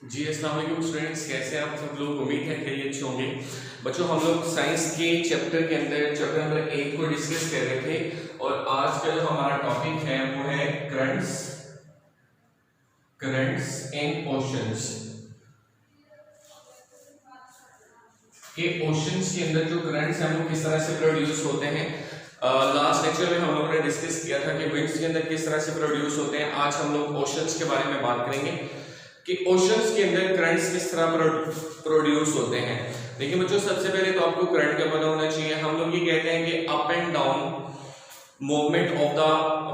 जी अस्सलाम वालेकुम स्टूडेंट्स, कैसे हैं आप सब लोग। उम्मीद है कि अच्छे होंगे। बच्चों, हम लोग साइंस के चैप्टर के अंदर चैप्टर नंबर 1 को डिस्कस कर रहे थे और आज का जो हमारा टॉपिक है वो है करंट्स इन ओशंस। के ओशंस के अंदर जो करंट्स हैं वो किस तरह से प्रोड्यूस होते हैं। लास्ट लेक्चर में हम लोगों ने डिस्कस किया था कि विंड्स के अंदर किस तरह से प्रोड्यूस होते हैं। आज हम लोग ओशंस के बारे में बात करेंगे कि ओशंस के अंदर करंट्स किस तरह प्रोड्यूस होते हैं। देखिए बच्चों, सबसे पहले तो आपको करंट का पता होना चाहिए। हम लोग ये कहते हैं कि up and down movement of the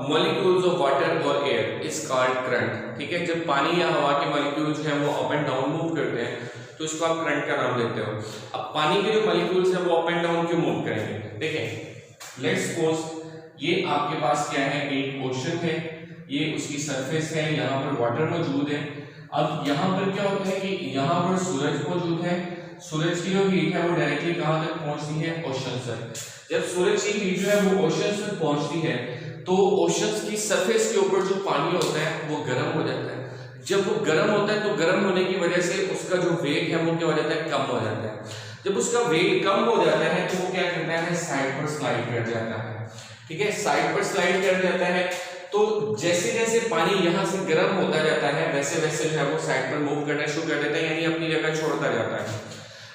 molecules of water और एयर इज कॉल्ड करंट। ठीक है, जब पानी या हवा के मॉलिक्यूल्स हैं वो अप एंड डाउन मूव करते हैं तो इसको आप करंट का नाम देते हो। अब पानी के जो मॉलिक्यूल्स हैं वो अप एंड डाउन क्यों मूव करेंगे। देखें, लेट्स सपोज ये आपके पास क्या है, एक ओशन है, ये उसकी सरफेस है, यहाँ पर वाटर मौजूद है। अब यहाँ पर क्या होता है कि यहाँ पर सूरज मौजूद है, सूरज की जो हीट है वो डायरेक्टली कहाँ तक पहुंचती है, ओशन तक। जब सूरज की हीट जो है वो ओशन तक पहुंचती है तो ओशन की सरफेस के ऊपर जो पानी होता है वो गर्म हो जाता है। जब वो गर्म होता है तो गर्म होने की वजह से उसका जो वेग है वो क्या हो जाता है, कम हो जाता है। जब उसका वेग कम हो जाता है तो वो क्या करता है, साइड पर स्लाइड कर जाता है। ठीक है, साइड पर स्लाइड कर जाता है तो जैसे जैसे पानी यहाँ से गर्म होता जाता है वैसे वैसे जो है वो साइड पर मूव करना शुरू कर देता है, यानी अपनी जगह छोड़ता जाता है।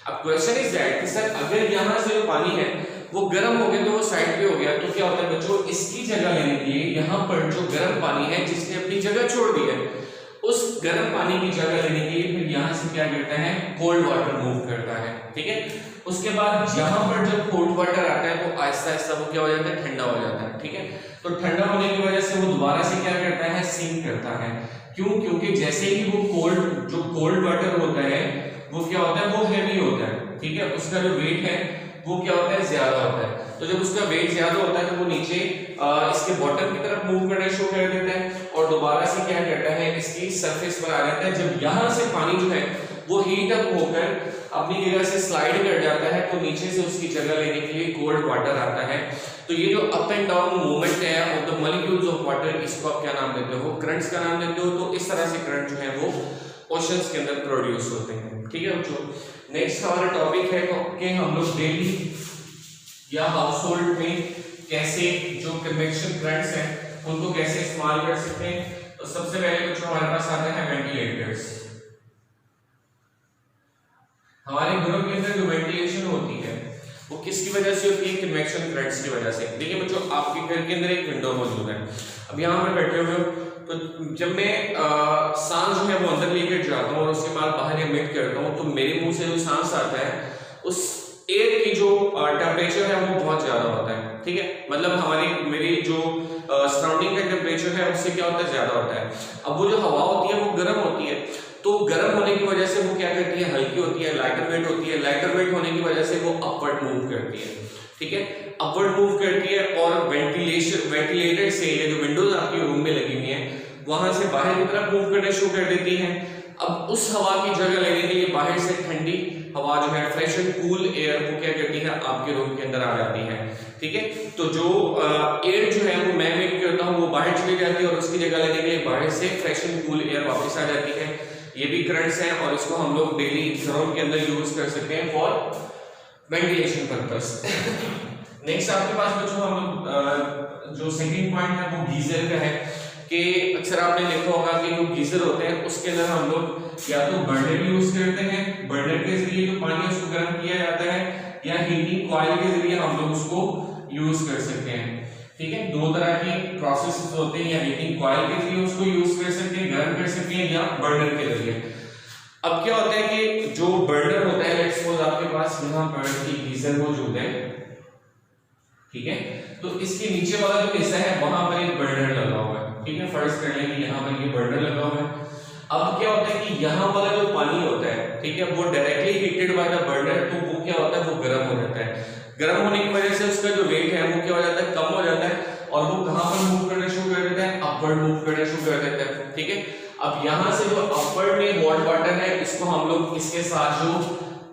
अब क्वेश्चन इज दैट कि सर अगर यहाँ से जो पानी है वो गर्म हो गया तो वो साइड पे हो गया, तो क्या होता है बच्चों, इसकी जगह लेने के लिए यहाँ पर जो गर्म पानी है जिसने अपनी जगह छोड़ दी है उस गर्म पानी की जगह लेने के लिए फिर यहाँ से क्या करता है, कोल्ड वाटर मूव करता है। ठीक है, उसके बाद यहाँ पर जब कोल्ड वाटर आता है तो आहिस्ता आहिस्ता वो क्या हो जाता है, ठंडा हो जाता है। ठीक है, तो ठंडा होने की वजह से वो दोबारा से क्या करता है, सिंक करता है। क्यों? क्योंकि जैसे ही वो कोल्ड वाटर होता है वो क्या होता है, वो हैवी होता है। ठीक है, उसका जो वेट है वो क्या होता है, ज्यादा होता है। तो जब उसका वेट ज्यादा होता है तो वो नीचे इसके बॉटम की तरफ मूव करना शुरू कर देता है और दोबारा से क्या करता है, इसकी सरफेस पर आ जाता है। जब यहाँ से पानी जो है वो हीट अप होकर अपनी जगह से स्लाइड कर जाता है तो नीचे से उसकी जगह लेने के लिए कोल्ड वाटर आता है। तो ये जो अप एंड डाउन मूवमेंट है of the molecules of water, इसको आप क्या नाम देते हो, करंट्स का नाम देते हो। तो इस तरह से करंट जो है वो ओशंस के अंदर प्रोड्यूस होते हैं। ठीक है बच्चों, नेक्स्ट हमारा टॉपिक है कि हम लोग डेली या हाउस होल्ड में कैसे जो कन्वेक्शन करंट्स हैं उनको कैसे इस्तेमाल कर सकते हैं। तो सबसे पहले बच्चों हमारे पास आता है वेंटिलेटर्स। हमारे घरों के अंदर जो वेंटिलेशन होती है वो किसकी वजह से होती है, कन्वेक्शन करंट्स की वजह से। देखिए बच्चों, आपके घर के अंदर एक विंडो मौजूद है। अब यहाँ पर बैठे हुए हो तो जब मैं सांस जो है वो अंदर लेकर जाता हूँ और उसके बाद बाहर एमिट करता हूँ तो मेरे मुंह से जो सांस आता है उस एयर की जो टेम्परेचर है वो बहुत ज्यादा होता है। ठीक है, मतलब मेरी जो सराउंडिंग का टेम्परेचर है उससे क्या होता है, ज्यादा होता है। अब वो जो हवा होती है वो गर्म होती है, तो गर्म होने की वजह से वो क्या करती है, हल्की होती है, लाइटर वेट होती है। लाइटर वेट होने की वजह से वो अपवर्ड मूव करती है। ठीक है, अपवर्ड मूव करती है और वेंटिलेटर से ये जो विंडोज आपकी रूम में लगी हुई हैं वहां से बाहर की तरफ मूव करना शुरू कर देती हैं। अब उस हवा की जगह लेने के लिए बाहर से ठंडी हवा जो है, फ्रेश एंड कूल एयर, वो क्या करती है, आपके रूम के अंदर आ जाती है। ठीक है, तो जो एयर जो है वो मैं मेक करता हूँ वो बाहर चली जाती है और उसकी जगह लेने के लिए बाहर से फ्रेश एंड कूल एयर वापस आ जाती है। ये भी करंट्स हैं और इसको हम लोग डेली घरों के अंदर यूज कर सकते हैं फॉर वेंटिलेशन पर्पस। नेक्स्ट आपके पास बच्चों हम लोग जो सेकंड पॉइंट है वो गीजर का है कि अक्सर आपने देखा होगा कि जो गीजर होते हैं उसके अंदर हम लोग या तो बर्नर यूज करते हैं, बर्नर के जरिए जो पानी है उसको गर्म किया जाता है, या हीटिंग कॉइल के जरिए हम लोग उसको यूज कर सकते हैं। ठीक है, दो तरह की प्रोसेस होते हैं, या हीटिंग कॉइल के जरिए उसको यूज कर सकते हैं, गर्म कर सकते हैं, या बर्नर के जरिए। अब क्या होता है कि जो बर्नर होता है, लेट्स सपोज आपके पास यहाँ पर एक गीजर मौजूद है। ठीक है, तो इसके नीचे वाला जो हिस्सा है वहां पर एक बर्नर लगा हुआ है। ठीक है, फर्ज कर लें कि यहाँ पर ये बर्नर लगा हुआ है। अब क्या होता है कि यहाँ वाला जो पानी होता है, ठीक है, वो directly heated by the burner, तो वो क्या होता है, वो गर्म हो जाता है। गर्म होने की वजह से उसका जो वेट है वो क्या हो जाता है, कम हो जाता है और वो कहां पर मूव करना शुरू कर देता है, अपवर्ड मूव करना शुरू कर देता है। ठीक है, अब यहां से जो अपवर्ड में हॉट वाटर है इसको हम लोग इसके साथ जो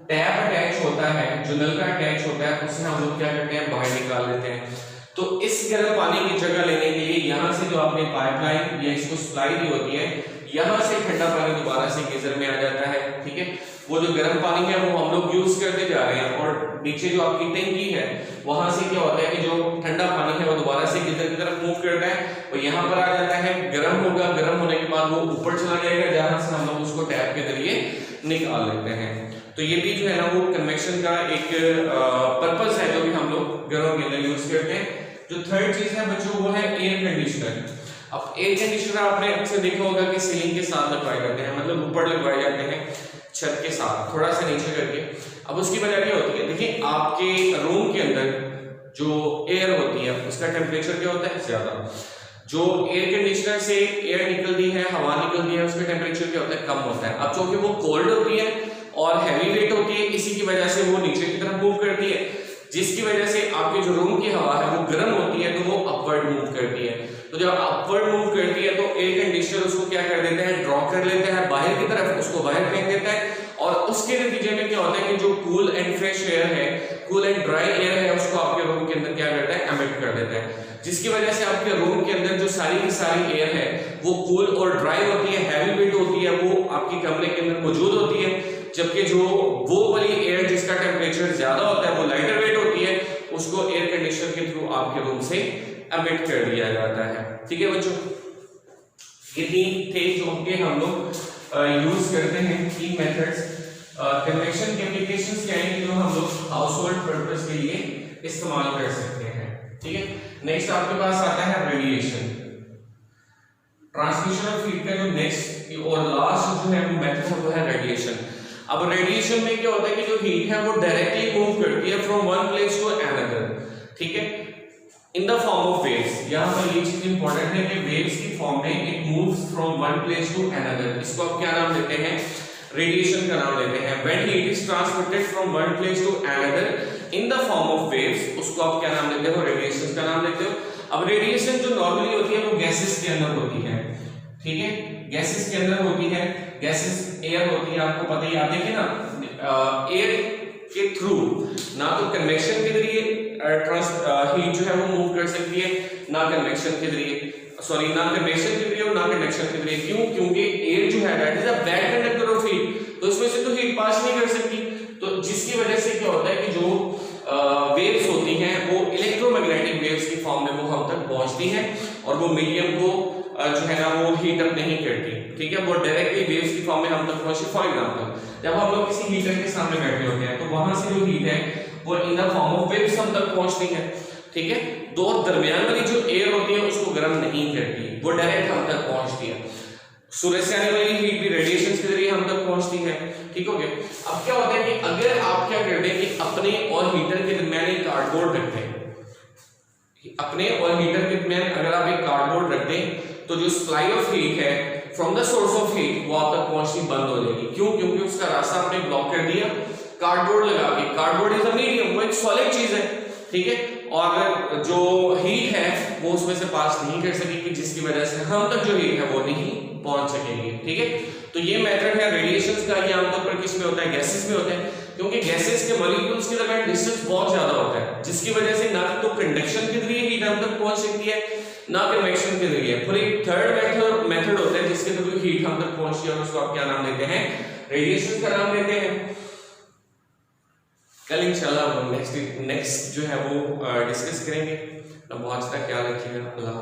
टैप अटैच होता है, जो नल का अटैच होता है, उसे हम लोग क्या करते हैं, बाहर निकाल देते हैं। तो इस गर्म पानी की जगह लेने के लिए यहाँ से जो आपने पाइपलाइन या इसको सप्लाई दी होती है यहाँ से ठंडा पानी दोबारा से गीजर में आ जाता है, ठीक है। वो जो गर्म पानी है वो हम लोग यूज करते जा रहे हैं और नीचे जो आपकी टैंकी है वहां से क्या होता है कि जो ठंडा पानी है वो दोबारा से गीजर की तरफ मूव करता है और यहाँ पर आ जाता है, गर्म होगा, गर्म होने के बाद वो ऊपर चला जाएगा जहां से हम लोग उसको टैप के जरिए निकाल लेते हैं। तो ये भी जो है ना वो कन्वेक्शन का एक पर्पस है जो कि हम लोग घरों के अंदर यूज करते हैं। जो थर्ड चीज है बच्चों वो है एयर कंडीशनर। अब एयर कंडीशनर आपने अक्सर देखा होगा कि सीलिंग के साथ लगवाए जाते हैं, मतलब ऊपर लगवाए जाते हैं छत के साथ थोड़ा सा नीचे करके। अब उसकी वजह क्या होती है, देखिए आपके रूम के अंदर जो एयर होती है उसका टेम्परेचर क्या होता है ज्यादा, जो एयर कंडीशनर से एयर निकलती है, हवा निकलती है, उसका टेम्परेचर क्या होता है कम होता है। अब चूंकि वो कोल्ड होती है और हैवी वेट होती है, इसी की वजह से वो नीचे की तरफ मूव करती है, जिसकी वजह से आपके जो रूम की हवा है वो गर्म होती है तो वो अपवर्ड मूव करती है। तो जब अपवर्ड मूव करती है तो एयर कंडीशनर उसको क्या कर देता है, ड्रॉ कर लेता है बाहर की तरफ, उसको बाहर फेंक देता है और उसके नतीजे में क्या होता है कि जो कूल एंड फ्रेश एयर है, कूल एंड ड्राई एयर है, उसको आपके रूम के अंदर क्या करता है, एमिट कर देता है, जिसकी वजह से आपके रूम के अंदर जो सारी की सारी एयर है वो कूल और ड्राई होती है, हैवी वेट होती है, वो आपके कमरे के अंदर मौजूद होती है। जबकि जो वो वाली एयर जिसका टेम्परेचर ज्यादा होता है वो लाइटर वेट होती है, उसको एयर कंडीशनर के थ्रू आपके रूम से एमिट कर दिया जाता है। ठीक है बच्चों, ये तीन थे जो कि हम लोग यूज करते हैं, तीन मेथड्स। कन्वेक्शन के एप्लीकेशंस क्या हैं जो हम लोग हाउस होल्ड पर्पस के लिए इस्तेमाल कर सकते हैं। ठीक है, नेक्स्ट आपके पास आता है रेडिएशन। ट्रांसमिशन ऑफ हीट का जो नेक्स्ट और लास्ट जो है वो मेथड है वो है रेडिएशन। अब रेडिएशन में क्या होता है कि जो हीट है वो डायरेक्टली मूव करती है from one place to another, ठीक है, in the form of waves. यहां पर ये चीज इंपॉर्टेंट है कि वेव्स की फॉर्म में it moves from one place to another. इसको आप क्या नाम देते हैं, रेडिएशन का नाम लेते हैं। When heat is transmitted from one place to another in the form of waves, उसको आप क्या नाम लेते हो, रेडिएशन का नाम लेते हो। अब रेडिएशन जो नॉर्मली होती है वो गैसेस के अंदर होती है, ठीक है, गैसेस के अंदर होती है। गैसेस एयर होती है, आपको पता ही, आप देखिए ना एयर के थ्रू ना तो कन्वेक्शन के जरिए हीट जो है वो मूव कर सकती है, ना कन्वेक्शन के जरिए, सॉरी ना कन्वेक्शन के जरिए और ना कंडक्शन के जरिए। क्यों? क्योंकि एयर जो है that is a bad conductor of heat, तो इसमें से तो हीट पास नहीं कर सकती। तो जिसकी वजह से क्या होता है कि जो वेव्स होती हैं वो इलेक्ट्रोमैग्नेटिक वेव्स की फॉर्म में वो हम तक पहुंचती हैं और वो मीडियम को जो है ना वो हीट अप नहीं करती, ठीक है, वो डायरेक्टली वेव्स की फॉर्म में हम तक पहुंचे। फॉर एग्जांपल, जब हम लोग किसी हीटर के सामने बैठे होते हैं तो वहां से जो हीट है वो इन द फॉर्म ऑफ वेव्स हम तक पहुंचती है, ठीक है। दो दरमियान वाली जो एयर होती है उसको गर्म नहीं करती, वो डायरेक्ट हम तक पहुंचती है। सूरज से आने वाली हीट भी रेडिएशन के जरिए हम तक पहुंचती है, ठीक हो गया। अब क्या होता है कि अगर आप क्या करते हैं कि अपने और हीटर के दरमियान एक कार्डबोर्ड रखते हैं, अपने और हीटर के दरमियान अगर आप एक कार्डबोर्ड रख दें तो जो सप्लाई ऑफ हीट है from the source of heat वो आप तक पहुंचनी बंद हो जाएगी। क्यों? क्योंकि उसका रास्ता आपने ब्लॉक कर दिया कार्डबोर्ड लगा के। कार्डबोर्ड इज अ मीडियम, वो एक सॉलिड चीज है, ठीक है, और जो हीट है वो उसमें से पास नहीं कर सकेगी, जिसकी वजह से हम तक जो हीट है वो नहीं पहुंच सकेगी, ठीक है। तो ये मेथड है रेडिएशन का, ये आमतौर पर किस में होता है, गैसेस में होता है, क्योंकि गैसेस के मॉलिक्यूल्स के दरमियान डिस्टेंस बहुत ज्यादा होता है, जिसकी वजह से ना तो कंडक्शन के जरिए हीट हम तक पहुंच सकती है ना कन्वेक्शन के जरिए। फिर एक थर्ड मेथड होता है जिसके थ्रू हीट हम तक पहुंचती है और उसको आप क्या नाम देते हैं, रेडिएशन का नाम देते हैं। कल इंशाल्लाह हम नेक्स्ट जो है वो डिस्कस करेंगे। बहुत ख्याल रखिएगा। अल्लाह।